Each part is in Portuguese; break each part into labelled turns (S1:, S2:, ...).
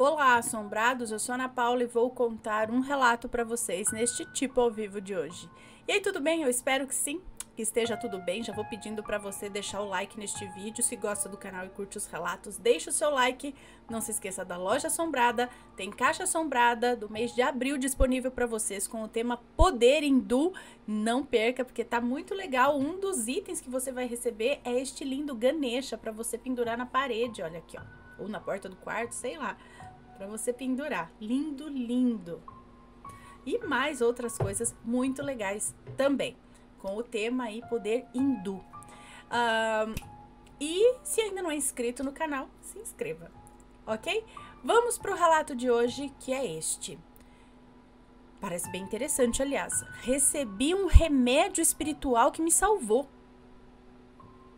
S1: Olá, assombrados! Eu sou a Ana Paula e vou contar um relato para vocês neste tipo ao vivo de hoje. E aí, tudo bem? Eu espero que sim, que esteja tudo bem. Já vou pedindo para você deixar o like neste vídeo. Se gosta do canal e curte os relatos, deixa o seu like. Não se esqueça da Loja Assombrada. Tem Caixa Assombrada do mês de abril disponível para vocês com o tema Poder Hindu. Não perca, porque tá muito legal. Um dos itens que você vai receber é este lindo Ganesha para você pendurar na parede. Olha aqui, ó. Ou na porta do quarto, sei lá. Para você pendurar. Lindo, lindo. E mais outras coisas muito legais também, com o tema aí Poder Hindu. E se ainda não é inscrito no canal, se inscreva, ok? Vamos para o relato de hoje, que é este. Parece bem interessante, aliás. Recebi um remédio espiritual que me salvou.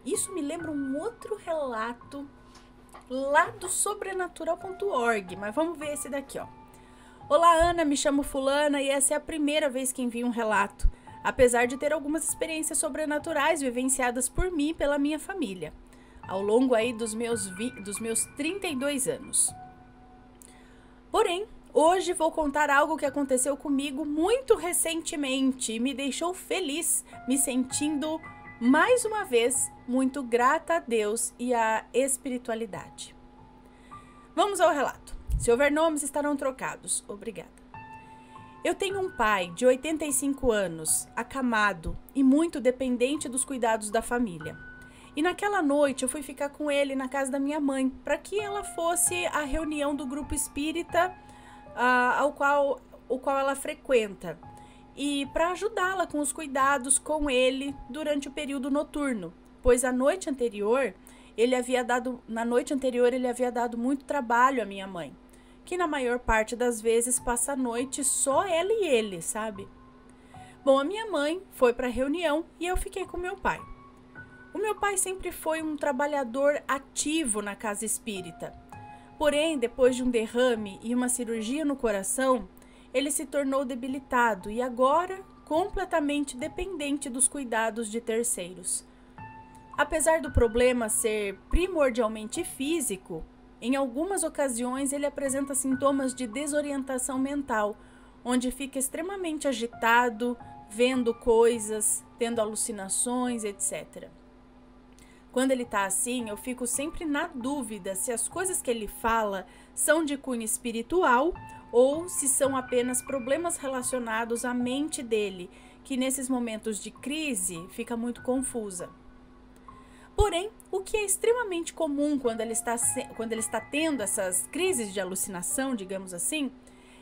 S1: Isso me lembra um outro relato lá do sobrenatural.org, mas vamos ver esse daqui, ó. Olá, Ana, me chamo fulana e essa é a primeira vez que envio um relato, apesar de ter algumas experiências sobrenaturais vivenciadas por mim e pela minha família, ao longo aí dos meus 32 anos. Porém, hoje vou contar algo que aconteceu comigo muito recentemente e me deixou feliz, me sentindo mais uma vez muito grata a Deus e à espiritualidade. Vamos ao relato. Se houver nomes, estarão trocados. Obrigada. Eu tenho um pai de 85 anos, acamado e muito dependente dos cuidados da família. E naquela noite eu fui ficar com ele na casa da minha mãe, para que ela fosse à reunião do grupo espírita o qual ela frequenta, e para ajudá-la com os cuidados com ele durante o período noturno, pois na noite anterior ele havia dado muito trabalho à minha mãe, que na maior parte das vezes passa a noite só ela e ele, sabe? Bom, a minha mãe foi para a reunião e eu fiquei com meu pai. O meu pai sempre foi um trabalhador ativo na casa espírita. Porém, depois de um derrame e uma cirurgia no coração, ele se tornou debilitado e agora completamente dependente dos cuidados de terceiros. Apesar do problema ser primordialmente físico, em algumas ocasiões ele apresenta sintomas de desorientação mental, onde fica extremamente agitado, vendo coisas, tendo alucinações, etc. Quando ele tá assim, eu fico sempre na dúvida se as coisas que ele fala são de cunho espiritual ou se são apenas problemas relacionados à mente dele, que nesses momentos de crise fica muito confusa. Porém, o que é extremamente comum quando ele está tendo essas crises de alucinação, digamos assim,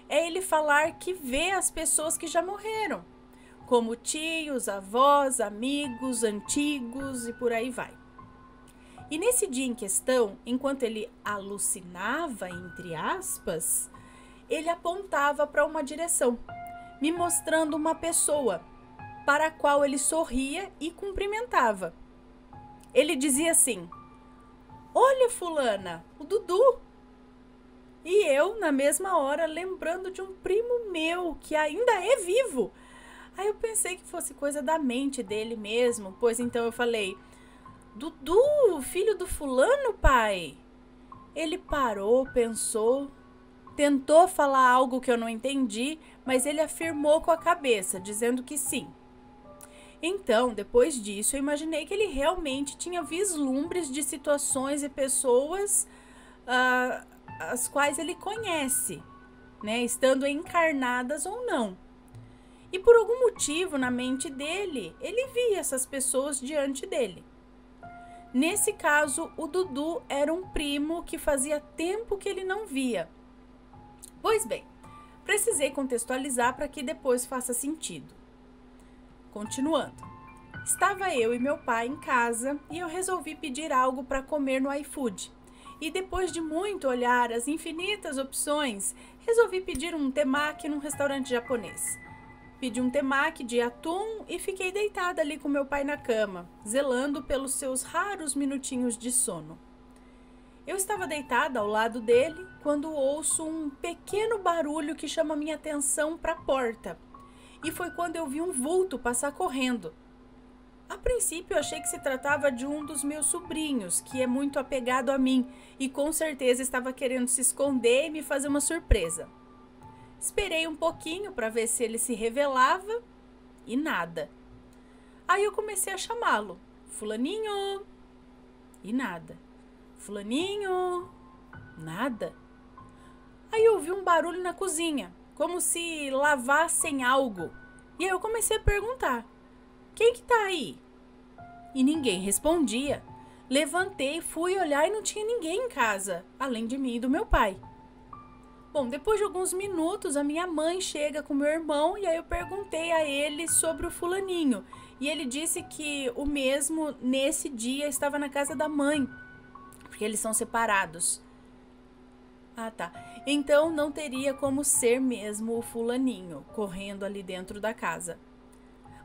S1: é ele falar que vê as pessoas que já morreram, como tios, avós, amigos, antigos e por aí vai. E nesse dia em questão, enquanto ele alucinava, entre aspas, ele apontava para uma direção, me mostrando uma pessoa para a qual ele sorria e cumprimentava. Ele dizia assim: "Olha, fulana, o Dudu." E eu, na mesma hora, lembrando de um primo meu que ainda é vivo. Aí eu pensei que fosse coisa da mente dele mesmo, pois então eu falei: "Dudu, filho do fulano, pai?" Ele parou, pensou, tentou falar algo que eu não entendi, mas ele afirmou com a cabeça, dizendo que sim. Então, depois disso, eu imaginei que ele realmente tinha vislumbres de situações e pessoas as quais ele conhece, né, estando encarnadas ou não. E por algum motivo na mente dele, ele via essas pessoas diante dele. Nesse caso, o Dudu era um primo que fazia tempo que ele não via. Pois bem, precisei contextualizar para que depois faça sentido. Continuando, estava eu e meu pai em casa e eu resolvi pedir algo para comer no iFood. E depois de muito olhar as infinitas opções, resolvi pedir um temaki num restaurante japonês. Pedi um temaki de atum e fiquei deitada ali com meu pai na cama, zelando pelos seus raros minutinhos de sono. Eu estava deitada ao lado dele quando ouço um pequeno barulho que chama minha atenção para a porta. E foi quando eu vi um vulto passar correndo. A princípio, eu achei que se tratava de um dos meus sobrinhos, que é muito apegado a mim e com certeza estava querendo se esconder e me fazer uma surpresa. Esperei um pouquinho para ver se ele se revelava e nada. Aí eu comecei a chamá-lo. Fulaninho! E nada. Fulaninho! Nada. Aí eu ouvi um barulho na cozinha, como se lavassem algo. E aí eu comecei a perguntar: quem que tá aí? E ninguém respondia. Levantei, fui olhar e não tinha ninguém em casa, além de mim e do meu pai. Bom, depois de alguns minutos, a minha mãe chega com meu irmão e aí eu perguntei a ele sobre o fulaninho. E ele disse que o mesmo, nesse dia, estava na casa da mãe, porque eles são separados. Ah, tá. Então não teria como ser mesmo o fulaninho correndo ali dentro da casa.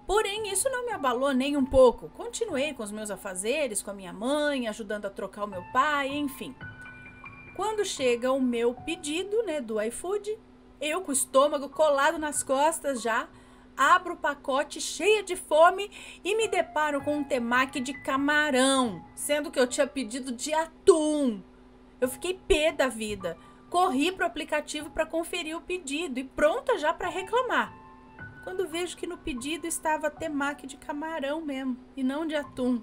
S1: Porém, isso não me abalou nem um pouco. Continuei com os meus afazeres, com a minha mãe, ajudando a trocar o meu pai, enfim. Quando chega o meu pedido, do iFood, eu com o estômago colado nas costas já, abro o pacote cheia de fome e me deparo com um temaki de camarão, sendo que eu tinha pedido de atum. Eu fiquei pé da vida. Corri pro aplicativo para conferir o pedido e pronta já para reclamar. Quando vejo que no pedido estava temaki de camarão mesmo e não de atum.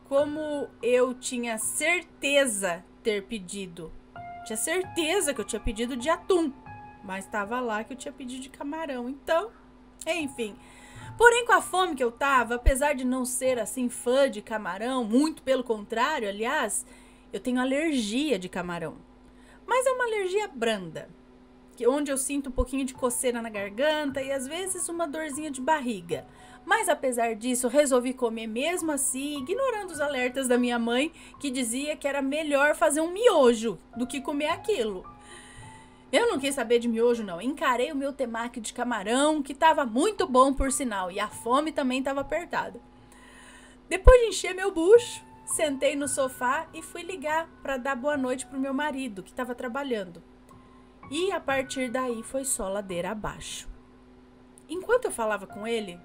S1: Como eu tinha certeza ter pedido. Tinha certeza que eu tinha pedido de atum, mas estava lá que eu tinha pedido de camarão. Então, enfim. Porém, com a fome que eu tava, apesar de não ser assim fã de camarão, muito pelo contrário, aliás, eu tenho alergia de camarão. Mas é uma alergia branda, onde eu sinto um pouquinho de coceira na garganta e às vezes uma dorzinha de barriga. Mas apesar disso, resolvi comer mesmo assim, ignorando os alertas da minha mãe, que dizia que era melhor fazer um miojo do que comer aquilo. Eu não quis saber de miojo não, encarei o meu temaki de camarão, que estava muito bom por sinal, e a fome também estava apertada. Depois de encher meu bucho, sentei no sofá e fui ligar para dar boa noite pro meu marido, que estava trabalhando. E a partir daí foi só ladeira abaixo. Enquanto eu falava com ele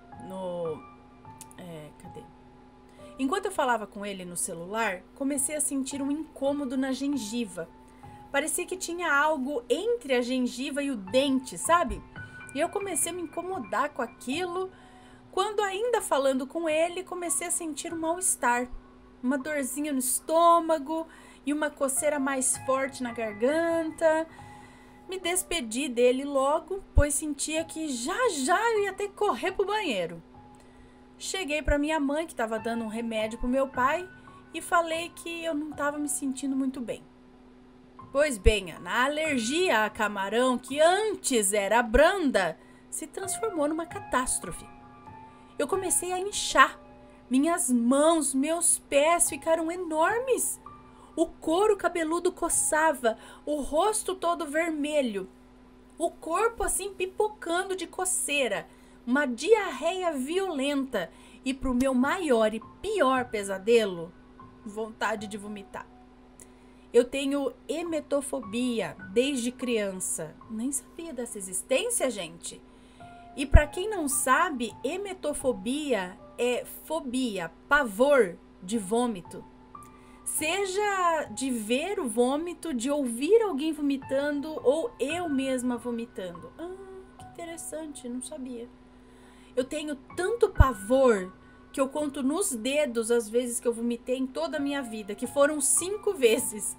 S1: Enquanto eu falava com ele no celular, comecei a sentir um incômodo na gengiva. Parecia que tinha algo entre a gengiva e o dente, sabe? E eu comecei a me incomodar com aquilo, quando ainda falando com ele, comecei a sentir um mal-estar. Uma dorzinha no estômago e uma coceira mais forte na garganta. Me despedi dele logo, pois sentia que já eu ia ter que correr pro banheiro. Cheguei para minha mãe, que estava dando um remédio pro meu pai, e falei que eu não estava me sentindo muito bem. Pois bem, a alergia a camarão, que antes era branda, se transformou numa catástrofe. Eu comecei a inchar. Minhas mãos, meus pés ficaram enormes. O couro cabeludo coçava, o rosto todo vermelho, o corpo assim pipocando de coceira, uma diarreia violenta e pro meu maior e pior pesadelo, vontade de vomitar. Eu tenho emetofobia desde criança. Nem sabia dessa existência, gente. E para quem não sabe, emetofobia é fobia, pavor de vômito. Seja de ver o vômito, de ouvir alguém vomitando ou eu mesma vomitando. Que interessante, não sabia. Eu tenho tanto pavor que eu conto nos dedos as vezes que eu vomitei em toda a minha vida, que foram 5 vezes.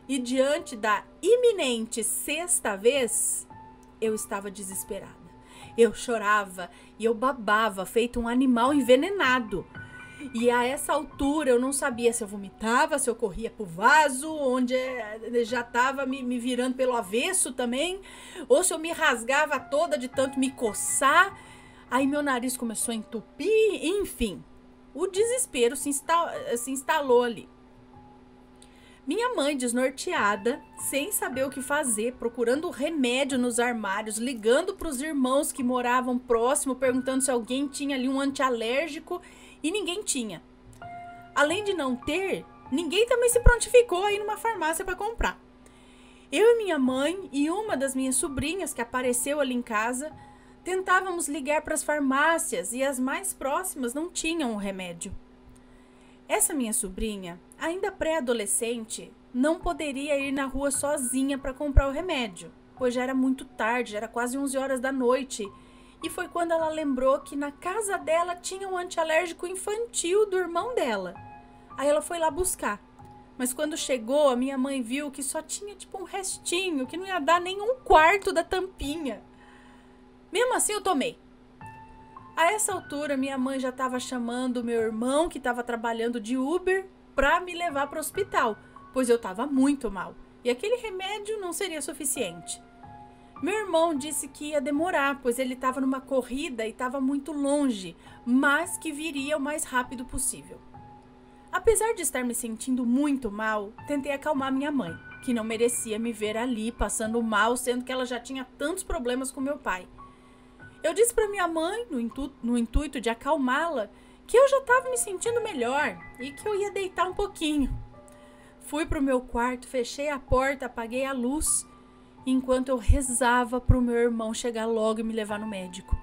S1: E diante da iminente 6ª vez, eu estava desesperada. Eu chorava e eu babava, feito um animal envenenado. E a essa altura eu não sabia se eu vomitava, se eu corria pro vaso, onde já estava me virando pelo avesso também, ou se eu me rasgava toda de tanto me coçar. Aí meu nariz começou a entupir, enfim. O desespero se instalou ali. Minha mãe, desnorteada, sem saber o que fazer, procurando remédio nos armários, ligando para os irmãos que moravam próximo, perguntando se alguém tinha ali um antialérgico, e ninguém tinha. Além de não ter, ninguém também se prontificou a ir numa farmácia para comprar. Eu e minha mãe e uma das minhas sobrinhas que apareceu ali em casa, Tentávamos ligar para as farmácias e as mais próximas não tinham o remédio. Essa minha sobrinha, ainda pré-adolescente, não poderia ir na rua sozinha para comprar o remédio, pois já era muito tarde, já era quase 11 horas da noite. E foi quando ela lembrou que na casa dela tinha um antialérgico infantil do irmão dela. Aí ela foi lá buscar. Mas quando chegou, a minha mãe viu que só tinha tipo um restinho, que não ia dar nem um quarto da tampinha. Mesmo assim eu tomei. A essa altura, minha mãe já estava chamando o meu irmão, que estava trabalhando de Uber, para me levar para o hospital, pois eu estava muito mal. E aquele remédio não seria suficiente. Meu irmão disse que ia demorar, pois ele estava numa corrida e estava muito longe, mas que viria o mais rápido possível. Apesar de estar me sentindo muito mal, tentei acalmar minha mãe, que não merecia me ver ali passando mal, sendo que ela já tinha tantos problemas com meu pai. Eu disse para minha mãe, no intuito de acalmá-la, que eu já estava me sentindo melhor e que eu ia deitar um pouquinho. Fui para o meu quarto, fechei a porta, apaguei a luz, enquanto eu rezava para o meu irmão chegar logo e me levar no médico.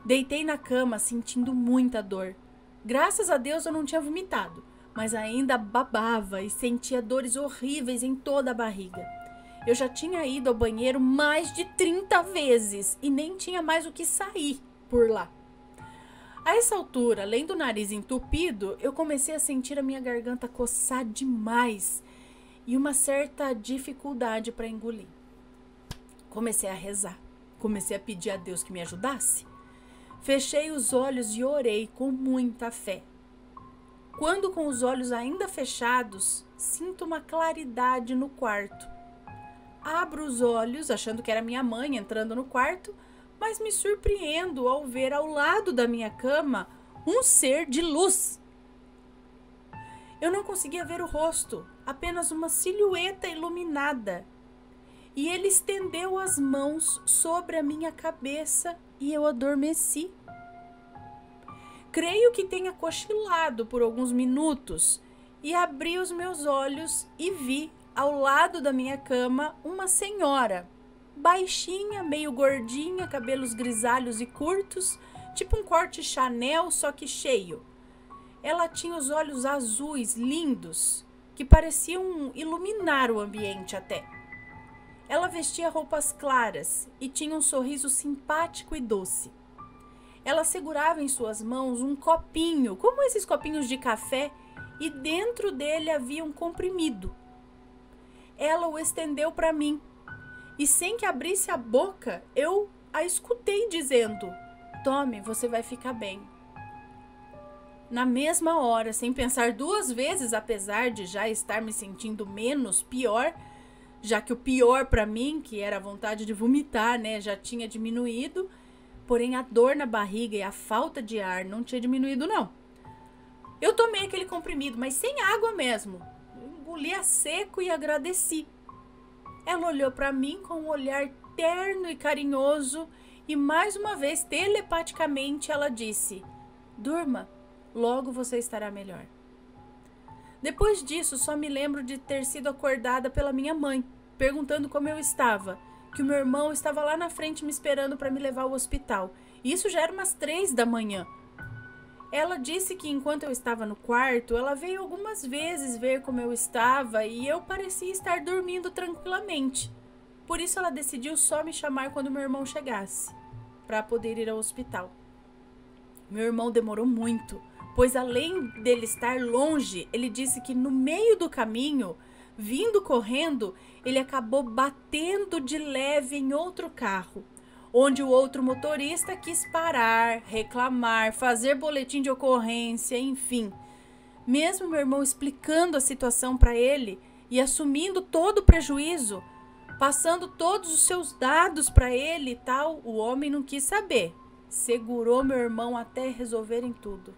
S1: Deitei na cama sentindo muita dor. Graças a Deus eu não tinha vomitado, mas ainda babava e sentia dores horríveis em toda a barriga. Eu já tinha ido ao banheiro mais de 30 vezes e nem tinha mais o que sair por lá. A essa altura, além do nariz entupido, eu comecei a sentir a minha garganta coçar demais e uma certa dificuldade para engolir. Comecei a rezar, comecei a pedir a Deus que me ajudasse. Fechei os olhos e orei com muita fé. Quando com os olhos ainda fechados, sinto uma claridade no quarto. Abro os olhos, achando que era minha mãe entrando no quarto, mas me surpreendo ao ver ao lado da minha cama um ser de luz. Eu não conseguia ver o rosto, apenas uma silhueta iluminada. E ele estendeu as mãos sobre a minha cabeça e eu adormeci. Creio que tenha cochilado por alguns minutos e abri os meus olhos e vi, ao lado da minha cama, uma senhora, baixinha, meio gordinha, cabelos grisalhos e curtos, tipo um corte Chanel, só que cheio. Ela tinha os olhos azuis lindos, que pareciam iluminar o ambiente até. Ela vestia roupas claras e tinha um sorriso simpático e doce. Ela segurava em suas mãos um copinho, como esses copinhos de café, e dentro dele havia um comprimido. Ela o estendeu para mim e, sem que abrisse a boca, eu a escutei dizendo: "Tome, você vai ficar bem." Na mesma hora, sem pensar duas vezes, apesar de já estar me sentindo menos pior, já que o pior para mim, que era a vontade de vomitar, já tinha diminuído, porém a dor na barriga e a falta de ar não tinha diminuído, não. Eu tomei aquele comprimido, mas sem água mesmo. Engoli a seco e agradeci. Ela olhou para mim com um olhar terno e carinhoso e mais uma vez, telepaticamente, ela disse: "Durma, logo você estará melhor." Depois disso, só me lembro de ter sido acordada pela minha mãe, perguntando como eu estava, que o meu irmão estava lá na frente me esperando para me levar ao hospital. Isso já era umas 3 da manhã. Ela disse que enquanto eu estava no quarto, ela veio algumas vezes ver como eu estava e eu parecia estar dormindo tranquilamente. Por isso ela decidiu só me chamar quando meu irmão chegasse, para poder ir ao hospital. Meu irmão demorou muito, pois além dele estar longe, ele disse que no meio do caminho, vindo correndo, ele acabou batendo de leve em outro carro, onde o outro motorista quis parar, reclamar, fazer boletim de ocorrência, enfim. Mesmo meu irmão explicando a situação para ele e assumindo todo o prejuízo, passando todos os seus dados para ele e tal, o homem não quis saber. Segurou meu irmão até resolverem tudo.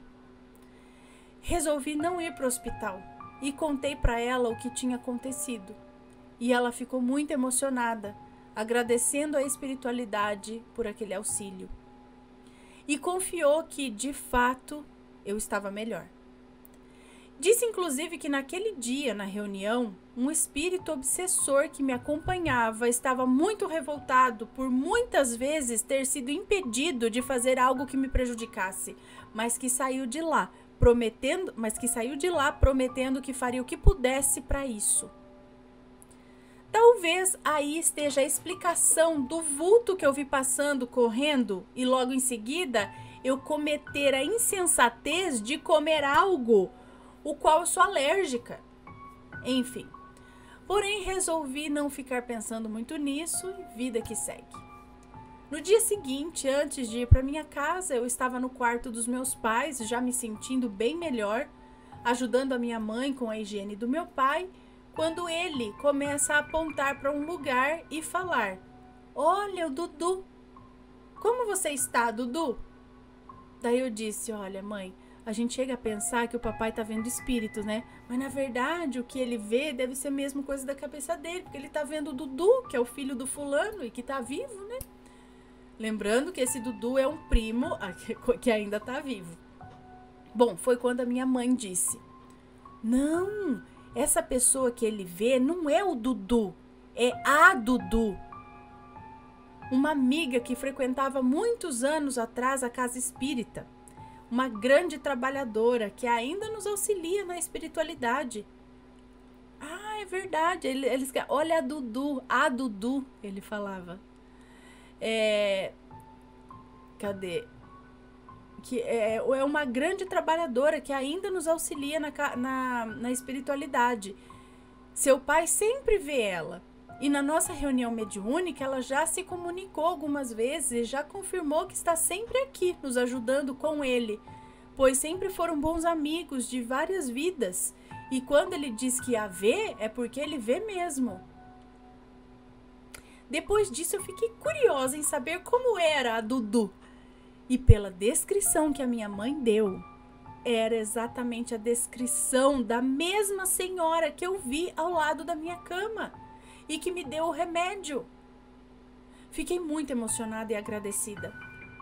S1: Resolvi não ir para o hospital e contei para ela o que tinha acontecido. E ela ficou muito emocionada, agradecendo a espiritualidade por aquele auxílio. E confiou que, de fato, eu estava melhor. Disse inclusive que naquele dia, na reunião, um espírito obsessor que me acompanhava estava muito revoltado por muitas vezes ter sido impedido de fazer algo que me prejudicasse, mas que saiu de lá prometendo que faria o que pudesse para isso. Talvez aí esteja a explicação do vulto que eu vi passando, correndo, e logo em seguida eu cometer a insensatez de comer algo o qual eu sou alérgica. Enfim, porém resolvi não ficar pensando muito nisso e vida que segue. No dia seguinte, antes de ir para minha casa, eu estava no quarto dos meus pais, já me sentindo bem melhor, ajudando a minha mãe com a higiene do meu pai, quando ele começa a apontar para um lugar e falar: "Olha, o Dudu. Como você está, Dudu?" Daí eu disse: "Olha, mãe, a gente chega a pensar que o papai tá vendo espíritos, né? Mas na verdade o que ele vê deve ser mesmo coisa da cabeça dele, porque ele tá vendo o Dudu, que é o filho do fulano e que tá vivo, né?" Lembrando que esse Dudu é um primo que ainda tá vivo. Bom, foi quando a minha mãe disse: "Não, essa pessoa que ele vê não é o Dudu, é a Dudu. Uma amiga que frequentava muitos anos atrás a casa espírita. Uma grande trabalhadora que ainda nos auxilia na espiritualidade." Ah, é verdade. Olha a Dudu, ele falava. Cadê? Que é uma grande trabalhadora que ainda nos auxilia na espiritualidade. Seu pai sempre vê ela. E na nossa reunião mediúnica, ela já se comunicou algumas vezes e já confirmou que está sempre aqui, nos ajudando com ele, pois sempre foram bons amigos de várias vidas. E quando ele diz que a vê, é porque ele vê mesmo. Depois disso, eu fiquei curiosa em saber como era a Dudu. E pela descrição que a minha mãe deu, era exatamente a descrição da mesma senhora que eu vi ao lado da minha cama e que me deu o remédio. Fiquei muito emocionada e agradecida.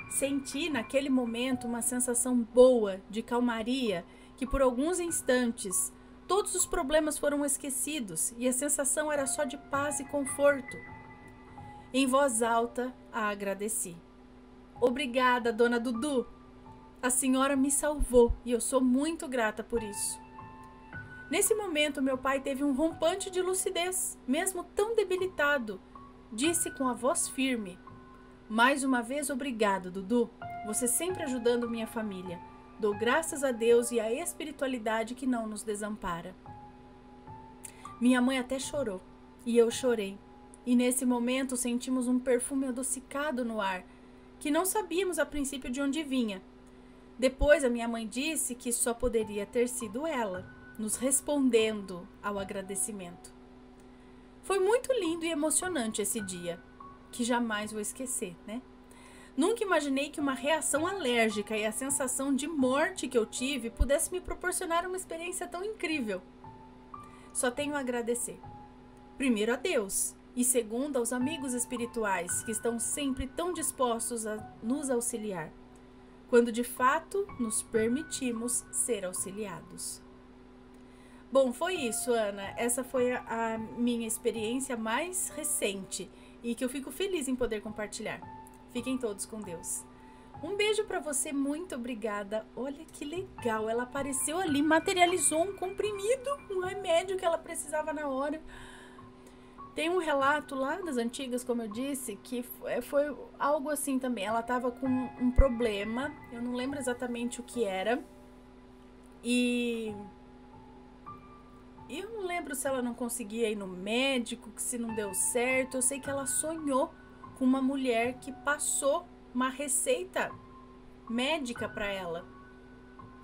S1: Senti naquele momento uma sensação boa de calmaria, que por alguns instantes todos os problemas foram esquecidos e a sensação era só de paz e conforto. Em voz alta, a agradeci. "Obrigada, dona Dudu. A senhora me salvou e eu sou muito grata por isso." Nesse momento, meu pai teve um rompante de lucidez, mesmo tão debilitado. Disse com a voz firme: "Mais uma vez, obrigado, Dudu. Você sempre ajudando minha família. Dou graças a Deus e à espiritualidade que não nos desampara." Minha mãe até chorou e eu chorei. E nesse momento sentimos um perfume adocicado no ar, que não sabíamos a princípio de onde vinha. Depois a minha mãe disse que só poderia ter sido ela, nos respondendo ao agradecimento. Foi muito lindo e emocionante esse dia, que jamais vou esquecer, né? Nunca imaginei que uma reação alérgica e a sensação de morte que eu tive pudesse me proporcionar uma experiência tão incrível. Só tenho a agradecer. Primeiro a Deus e segundo aos amigos espirituais que estão sempre tão dispostos a nos auxiliar, quando de fato nos permitimos ser auxiliados. Bom, foi isso, Ana. Essa foi a minha experiência mais recente e que eu fico feliz em poder compartilhar. Fiquem todos com Deus. Um beijo para você, muito obrigada. Olha que legal, ela apareceu ali, materializou um comprimido, um remédio que ela precisava na hora. Tem um relato lá das antigas, como eu disse, que foi algo assim também. Ela estava com um problema, eu não lembro exatamente o que era. E eu não lembro se ela não conseguia ir no médico, se não deu certo. Eu sei que ela sonhou com uma mulher que passou uma receita médica para ela.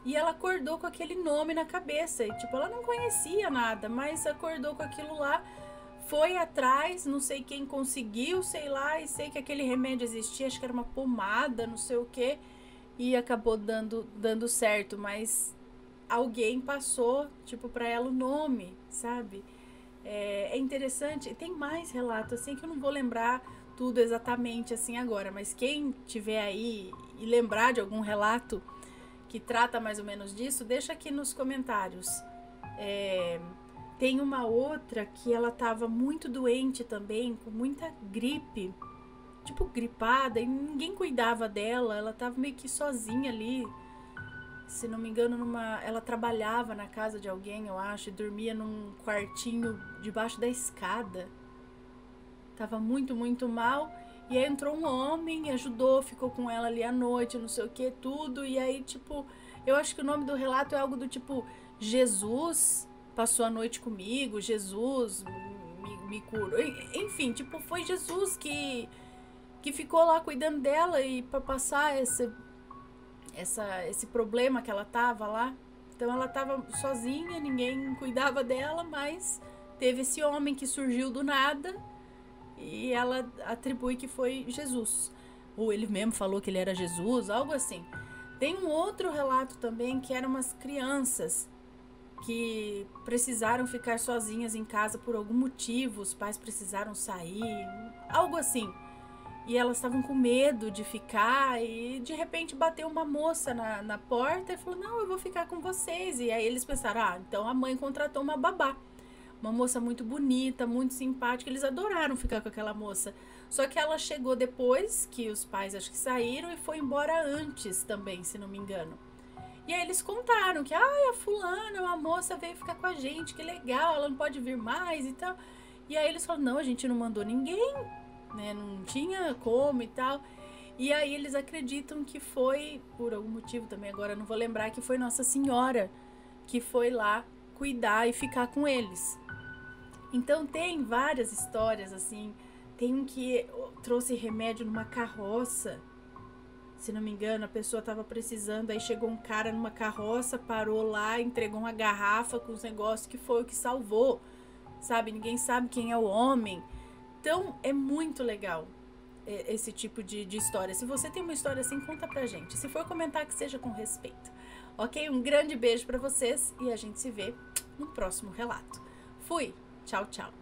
S1: E ela acordou com aquele nome na cabeça. E, ela não conhecia nada, mas acordou com aquilo lá. Foi atrás, não sei quem conseguiu, sei lá. E sei que aquele remédio existia, acho que era uma pomada, não sei o que. E acabou dando certo, mas alguém passou, para ela o nome, sabe? É interessante. Tem mais relatos, assim, que eu não vou lembrar tudo exatamente assim agora, mas quem tiver aí e lembrar de algum relato que trata mais ou menos disso, deixa aqui nos comentários. Tem uma outra que ela tava muito doente também, com muita gripe, tipo gripada, e ninguém cuidava dela, ela tava meio que sozinha ali. Se não me engano, ela trabalhava na casa de alguém, eu acho, e dormia num quartinho debaixo da escada. Tava muito, muito mal. E aí entrou um homem, ajudou, ficou com ela ali à noite, não sei o que, tudo. E aí, tipo, eu acho que o nome do relato é algo do tipo: Jesus passou a noite comigo, Jesus me curou. Enfim, tipo, foi Jesus que ficou lá cuidando dela e para passar esse problema que ela tava lá. Então ela tava sozinha, ninguém cuidava dela, mas teve esse homem que surgiu do nada e ela atribui que foi Jesus. Ou ele mesmo falou que ele era Jesus, algo assim. Tem um outro relato também que eram umas crianças que precisaram ficar sozinhas em casa por algum motivo, os pais precisaram sair, algo assim. E elas estavam com medo de ficar e de repente bateu uma moça na porta e falou: não, eu vou ficar com vocês. E aí eles pensaram: então a mãe contratou uma babá. Uma moça muito bonita, muito simpática. Eles adoraram ficar com aquela moça. Só que ela chegou depois que os pais acho que saíram e foi embora antes também, se não me engano. E aí eles contaram que a fulana, uma moça veio ficar com a gente, que legal, ela não pode vir mais e tal. E aí eles falaram: não, a gente não mandou ninguém, né? Não tinha como e tal. E aí eles acreditam que foi, por algum motivo também, agora não vou lembrar, que foi Nossa Senhora que foi lá cuidar e ficar com eles. Então tem várias histórias assim. Tem um que trouxe remédio numa carroça. Se não me engano, a pessoa estava precisando, aí chegou um cara numa carroça, parou lá, entregou uma garrafa com os negócios, que foi o que salvou, sabe? Ninguém sabe quem é o homem. Então, é muito legal esse tipo de história. Se você tem uma história assim, conta pra gente. Se for comentar, que seja com respeito. Ok? Um grande beijo pra vocês e a gente se vê no próximo relato. Fui! Tchau, tchau!